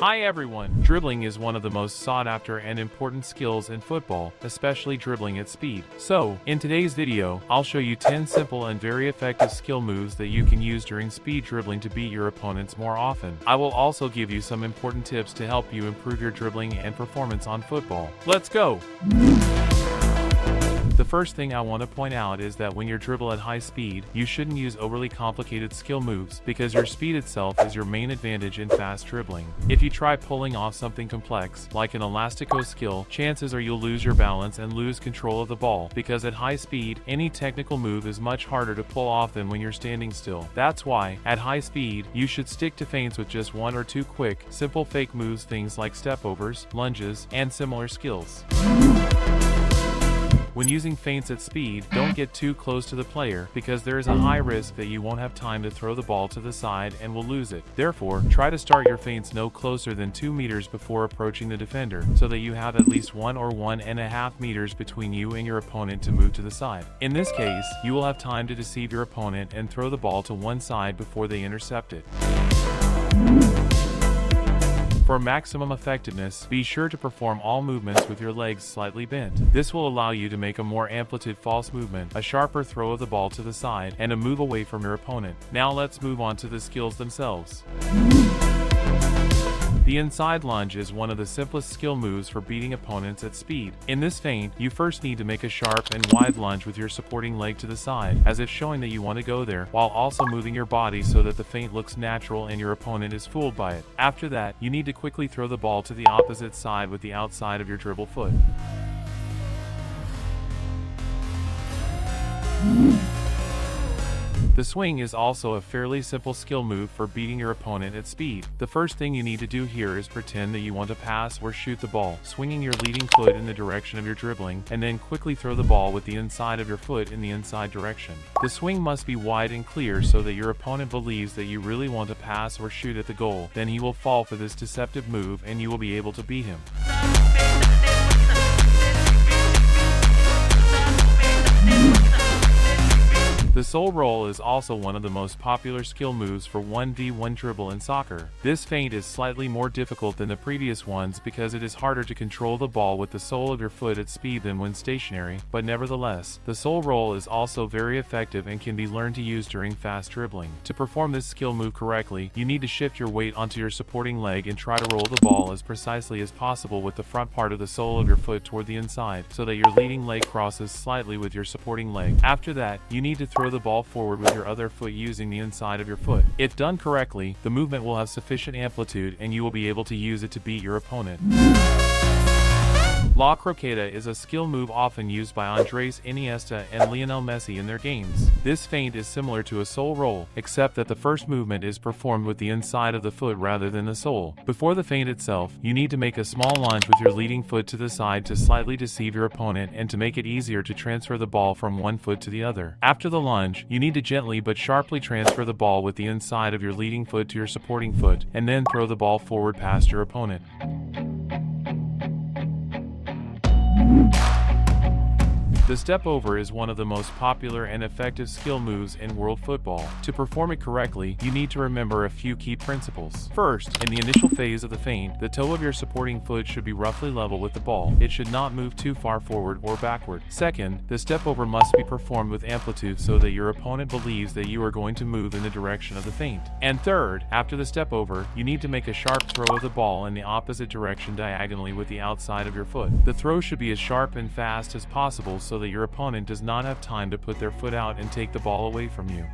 Hi everyone! Dribbling is one of the most sought after and important skills in football, especially dribbling at speed. So, in today's video, I'll show you 10 simple and very effective skill moves that you can use during speed dribbling to beat your opponents more often. I will also give you some important tips to help you improve your dribbling and performance on football. Let's go! The first thing I want to point out is that when you dribble at high speed, you shouldn't use overly complicated skill moves because your speed itself is your main advantage in fast dribbling. If you try pulling off something complex, like an elastico skill, chances are you'll lose your balance and lose control of the ball because at high speed, any technical move is much harder to pull off than when you're standing still. That's why, at high speed, you should stick to feints with just one or two quick, simple fake moves, things like stepovers, lunges, and similar skills. When using feints at speed, don't get too close to the player because there is a high risk that you won't have time to throw the ball to the side and will lose it. Therefore, try to start your feints no closer than 2 meters before approaching the defender so that you have at least 1 or 1.5 meters between you and your opponent to move to the side. In this case, you will have time to deceive your opponent and throw the ball to one side before they intercept it. For maximum effectiveness, be sure to perform all movements with your legs slightly bent. This will allow you to make a more amplitude false movement, a sharper throw of the ball to the side, and a move away from your opponent. Now let's move on to the skills themselves. The inside lunge is one of the simplest skill moves for beating opponents at speed. In this feint, you first need to make a sharp and wide lunge with your supporting leg to the side, as if showing that you want to go there, while also moving your body so that the feint looks natural and your opponent is fooled by it. After that, you need to quickly throw the ball to the opposite side with the outside of your dribble foot. The swing is also a fairly simple skill move for beating your opponent at speed. The first thing you need to do here is pretend that you want to pass or shoot the ball, swinging your leading foot in the direction of your dribbling, and then quickly throw the ball with the inside of your foot in the inside direction. The swing must be wide and clear so that your opponent believes that you really want to pass or shoot at the goal. Then he will fall for this deceptive move and you will be able to beat him. The sole roll is also one of the most popular skill moves for 1v1 dribble in soccer. This feint is slightly more difficult than the previous ones because it is harder to control the ball with the sole of your foot at speed than when stationary, but nevertheless, the sole roll is also very effective and can be learned to use during fast dribbling. To perform this skill move correctly, you need to shift your weight onto your supporting leg and try to roll the ball as precisely as possible with the front part of the sole of your foot toward the inside, so that your leading leg crosses slightly with your supporting leg. After that, you need to throw the ball forward with your other foot using the inside of your foot. If done correctly, the movement will have sufficient amplitude and you will be able to use it to beat your opponent. La croqueta is a skill move often used by Andres Iniesta and Lionel Messi in their games. This feint is similar to a sole roll, except that the first movement is performed with the inside of the foot rather than the sole. Before the feint itself, you need to make a small lunge with your leading foot to the side to slightly deceive your opponent and to make it easier to transfer the ball from one foot to the other. After the lunge, you need to gently but sharply transfer the ball with the inside of your leading foot to your supporting foot, and then throw the ball forward past your opponent. The stepover is one of the most popular and effective skill moves in world football. To perform it correctly, you need to remember a few key principles. First, in the initial phase of the feint, the toe of your supporting foot should be roughly level with the ball. It should not move too far forward or backward. Second, the stepover must be performed with amplitude so that your opponent believes that you are going to move in the direction of the feint. And third, after the stepover, you need to make a sharp throw of the ball in the opposite direction diagonally with the outside of your foot. The throw should be as sharp and fast as possible so that your opponent does not have time to put their foot out and take the ball away from you.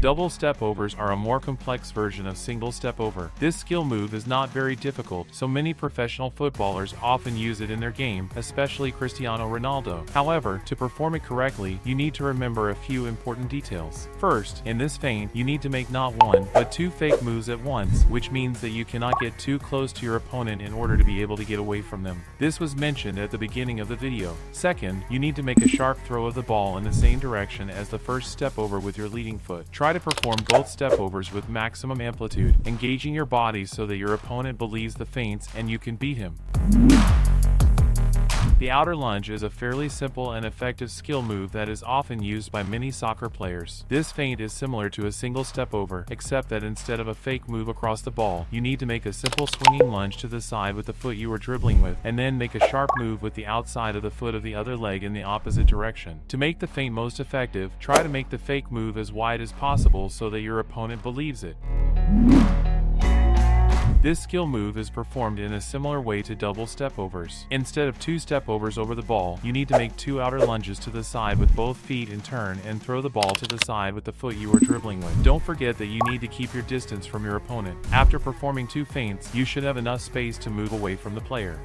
Double stepovers are a more complex version of single stepover. This skill move is not very difficult, so many professional footballers often use it in their game, especially Cristiano Ronaldo. However, to perform it correctly, you need to remember a few important details. First, in this feint, you need to make not one, but two fake moves at once, which means that you cannot get too close to your opponent in order to be able to get away from them. This was mentioned at the beginning of the video. Second, you need to make a sharp throw of the ball in the same direction as the first stepover with your leading foot. Try to perform both stepovers with maximum amplitude, engaging your body so that your opponent believes the feints and you can beat him. The outer lunge is a fairly simple and effective skill move that is often used by many soccer players. This feint is similar to a single stepover, except that instead of a fake move across the ball, you need to make a simple swinging lunge to the side with the foot you are dribbling with, and then make a sharp move with the outside of the foot of the other leg in the opposite direction. To make the feint most effective, try to make the fake move as wide as possible so that your opponent believes it. This skill move is performed in a similar way to double stepovers. Instead of 2 stepovers over the ball, you need to make 2 outer lunges to the side with both feet in turn and throw the ball to the side with the foot you are dribbling with. Don't forget that you need to keep your distance from your opponent. After performing 2 feints, you should have enough space to move away from the player.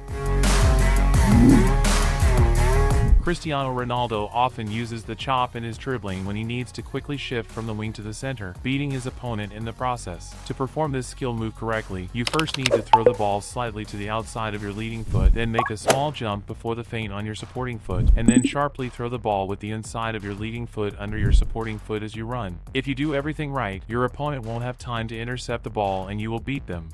Cristiano Ronaldo often uses the chop in his dribbling when he needs to quickly shift from the wing to the center, beating his opponent in the process. To perform this skill move correctly, you first need to throw the ball slightly to the outside of your leading foot, then make a small jump before the feint on your supporting foot, and then sharply throw the ball with the inside of your leading foot under your supporting foot as you run. If you do everything right, your opponent won't have time to intercept the ball and you will beat them.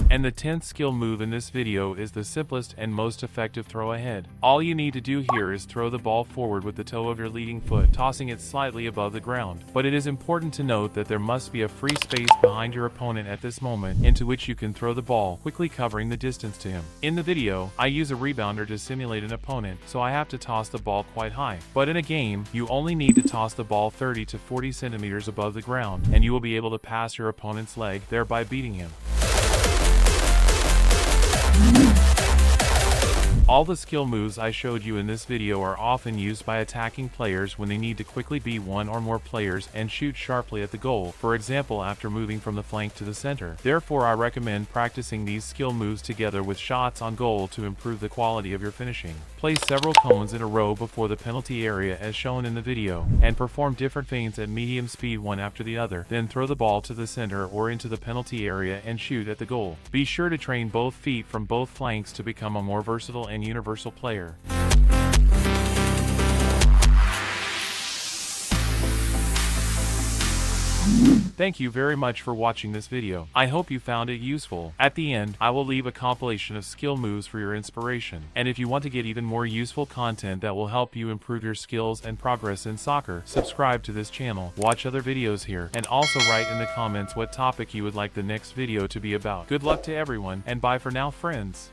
And the 10th skill move in this video is the simplest and most effective throw ahead. All you need to do here is throw the ball forward with the toe of your leading foot, tossing it slightly above the ground. But it is important to note that there must be a free space behind your opponent at this moment, into which you can throw the ball, quickly covering the distance to him. In the video, I use a rebounder to simulate an opponent, so I have to toss the ball quite high. But in a game, you only need to toss the ball 30 to 40 centimeters above the ground, and you will be able to pass your opponent's leg, thereby beating him. All the skill moves I showed you in this video are often used by attacking players when they need to quickly beat one or more players and shoot sharply at the goal, for example after moving from the flank to the center. Therefore, I recommend practicing these skill moves together with shots on goal to improve the quality of your finishing. Place several cones in a row before the penalty area as shown in the video, and perform different feints at medium speed one after the other. Then throw the ball to the center or into the penalty area and shoot at the goal. Be sure to train both feet from both flanks to become a more versatile and universal player. Thank you very much for watching this video. I hope you found it useful. At the end, I will leave a compilation of skill moves for your inspiration. And if you want to get even more useful content that will help you improve your skills and progress in soccer, subscribe to this channel, watch other videos here, and also write in the comments what topic you would like the next video to be about. Good luck to everyone, and bye for now, friends.